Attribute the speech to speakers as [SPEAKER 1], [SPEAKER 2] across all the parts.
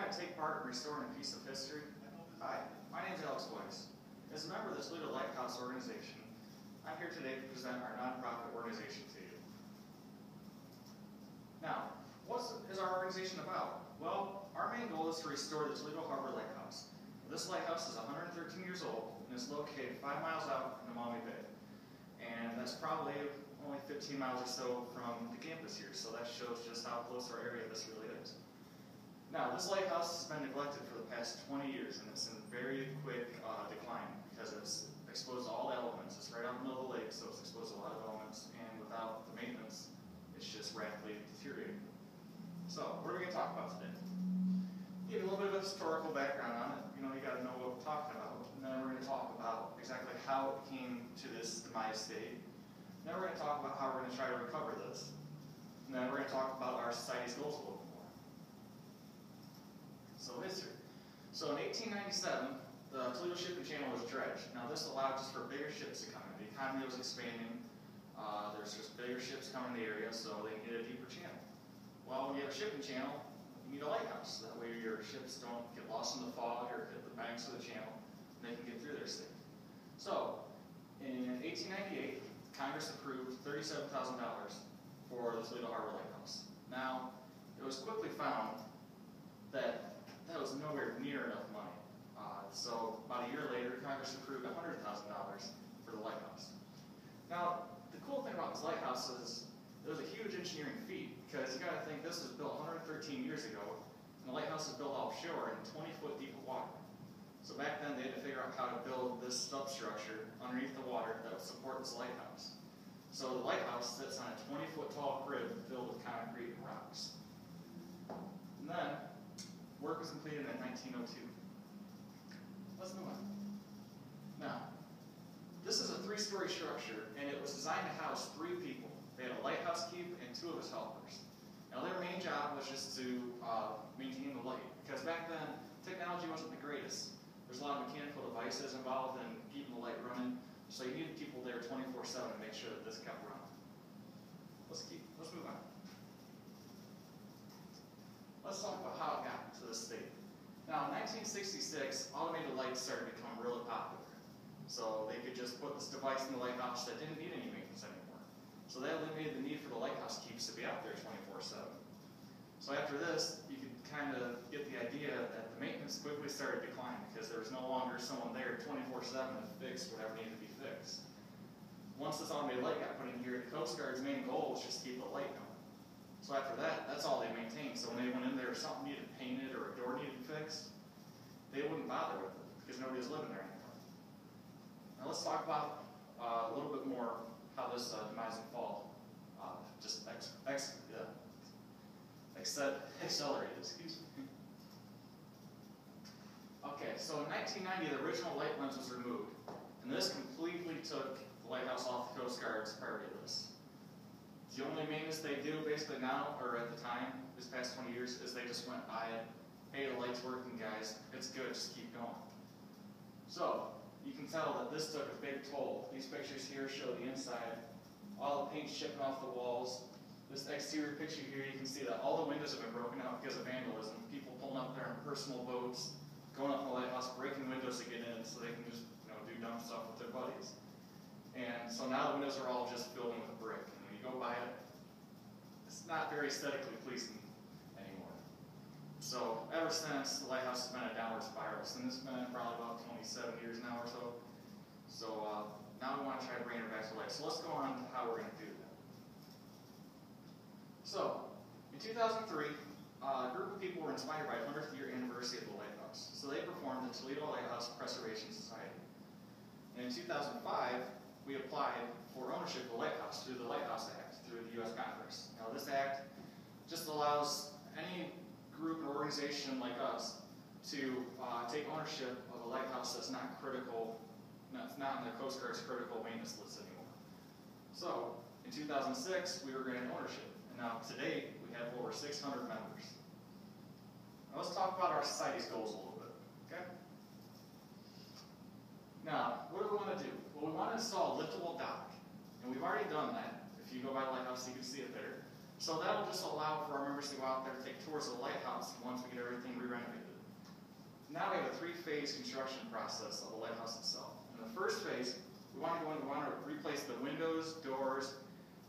[SPEAKER 1] to take part in restoring a piece of history? Hi, my name is Alex Weiss. As a member of the Toledo Lighthouse organization, I'm here today to present our nonprofit organization to you. Now, what is our organization about? Well, our main goal is to restore the Toledo Harbor Lighthouse. This lighthouse is 113 years old and is located 5 miles out in the Maumee Bay. And that's probably only 15 miles or so from the campus here, so that shows just how close our area this really is. Now, this lighthouse has been neglected for the past 20 years, and it's in very quick decline because it's exposed to all elements. It's right out in the middle of the lake, so it's exposed to a lot of elements, and without the maintenance, it's just rapidly deteriorating. So, what are we going to talk about today? Give you a little bit of a historical background on it. You know, you got to know what we're talking about. And then we're going to talk about exactly how it came to this demise state. Then we're going to talk about how we're going to try to recover this. And then we're going to talk about our society's goals a little bit more. So history. So in 1897, the Toledo Shipping Channel was dredged. Now this allowed just for bigger ships to come in. The economy was expanding. There's just bigger ships coming in the area, so they can get a deeper channel. Well, when you have a shipping channel, you need a lighthouse. That way your ships don't get lost in the fog or hit the banks of the channel, and they can get through there safe. So, in 1898, Congress approved $37,000 for the Toledo Harbor Lighthouse. Now, it was quickly found that that was nowhere near enough money. So, about a year later, Congress approved $100,000 for the lighthouse. Now, the cool thing about this lighthouse is it was a huge engineering feat, because you got to think this was built 113 years ago, and the lighthouse was built offshore in 20-foot deep of water. So back then they had to figure out how to build this substructure underneath the water that would support this lighthouse. So the lighthouse sits on a 20-foot tall crib filled with concrete and rocks. And then work was completed in 1902. Let's move on. Now, this is a 3-story structure, and it was designed to house 3 people. They had a lighthouse keep and 2 of his helpers. Now their main job was just to maintain the light, because back then technology wasn't the greatest. There's a lot of mechanical devices involved in keeping the light running, so you needed people there 24/7 to make sure that this kept running. Let's move on. Let's talk about how it got to this state. Now in 1966, automated lights started to become really popular. So they could just put this device in the lighthouse that didn't need any maintenance anymore. So that eliminated the need for the lighthouse keeps to be out there 24/7. So after this, you could kind of get the idea that the maintenance quickly started declining because there was no longer someone there 24/7 to fix whatever needed to be fixed. Once this automated light got put in here, the Coast Guard's main goal was just to keep the light going. So after that, that's all they maintained. So when they went in there, if something needed painted or a door needed fixed, they wouldn't bother with it because nobody was living there anymore. Now let's talk about a little bit more how this demise and fall just accelerated, excuse me. Okay, so in 1990, the original light lens was removed, and this completely took the lighthouse off the Coast Guard's priority list. The only maintenance they do basically now, or at the time, this past 20 years, is they just went by it. Hey, the light's working, guys. It's good, just keep going. So, you can tell that this took a big toll. These pictures here show the inside, all the paint chipping off the walls. This exterior picture here, you can see that all the windows have been broken out because of vandalism. People pulling up there in personal boats, going up in the lighthouse, breaking windows to get in so they can just do dumb stuff with their buddies. And so now the windows are all just filled in with brick. And when you go by it, it's not very aesthetically pleasing anymore. So ever since, the lighthouse has been a downward spiral, and it's been probably about 27 years now or so. So now we want to try to bring it back to life. So let's go on to how we're going to do that. So in 2003, a group of people were inspired by the 100th year anniversary of the lighthouse. So they performed the Toledo Lighthouse Preservation Society. And in 2005, we applied for ownership of the lighthouse through the Lighthouse Act, through the U.S. Congress. Now this act just allows any group or organization like us to take ownership of a lighthouse that's not critical, that's not in the Coast Guard's critical maintenance list anymore. So in 2006, we were granted ownership, and now to date we have over 600 members. Now let's talk about our society's goals a little bit. Okay. Now, what do we want to do? Well, we want to install a liftable dock, and we've already done that. If you go by the lighthouse, you can see it there. So that'll just allow for our members to go out there and take tours of the lighthouse once we get everything re-renovated. now we have a three-phase construction process of the lighthouse itself. In the first phase, we want to replace the windows, doors,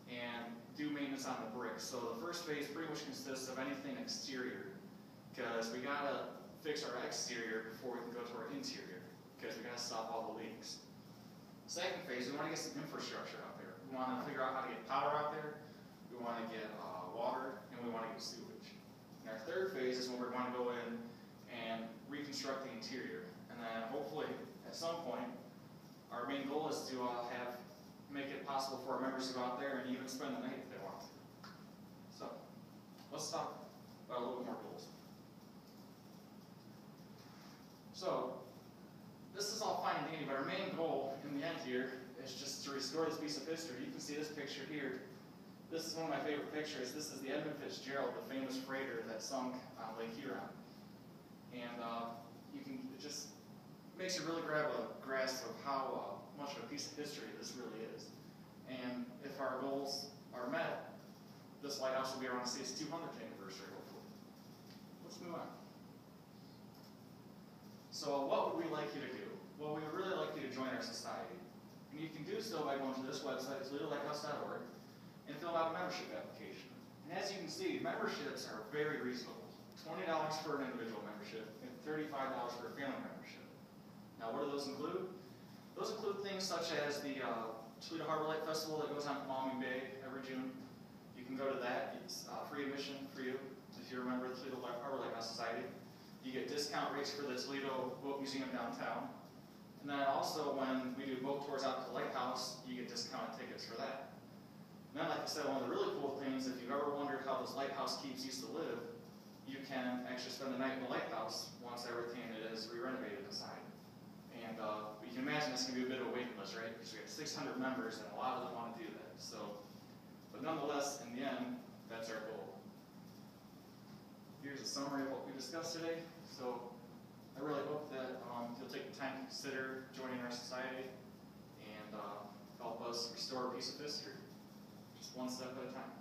[SPEAKER 1] and do maintenance on the bricks. So the first phase pretty much consists of anything exterior, because we gotta fix our exterior before we can go to our interior, because we gotta stop all the leaks. Second phase, we want to get some infrastructure out there. We want to figure out how to get power out there. We want to get water, and we want to get sewage. And our third phase is when we're going to go in and reconstruct the interior. And then hopefully, at some point, our main goal is to make it possible for our members to go out there and even spend the night if they want to. So, let's talk about a little bit more goals. So, this is all fine and dandy, but our main goal in the end here is just to restore this piece of history. You can see this picture here. This is one of my favorite pictures. This is the Edmund Fitzgerald, the famous freighter that sunk on Lake Huron. And it just makes you really grab a grasp of how much of a piece of history this really is. And if our goals are met, this lighthouse will be around its 200th anniversary, hopefully. Let's move on. So what would we like you to do? Well, we would really like you to join our society. And you can do so by going to this website, toledolighthouse.org, and fill out a membership application. And as you can see, memberships are very reasonable. $20 for an individual membership and $35 for a family membership. Now, what do those include? Those include things such as the Toledo Harbor Light Festival that goes on at Maumee Bay every June. You can go to that. It's free admission for you if you're a member of the Toledo Harbor Lighthouse Society. You get discount rates for the Toledo Boat Museum downtown. And then also when we do boat tours out to the lighthouse, you get discounted tickets for that. And then, like I said, one of the really cool things, if you've ever wondered how those lighthouse keeps used to live, you can actually spend the night in the lighthouse once everything is re-renovated inside. And you can imagine this can be a bit of a waiting list, right? Because we have 600 members and a lot of them want to do that. So, but nonetheless, in the end, that's our goal. Here's a summary of what we discussed today. So, I really hope that you'll take the time to consider joining our society and help us restore a piece of history, just one step at a time.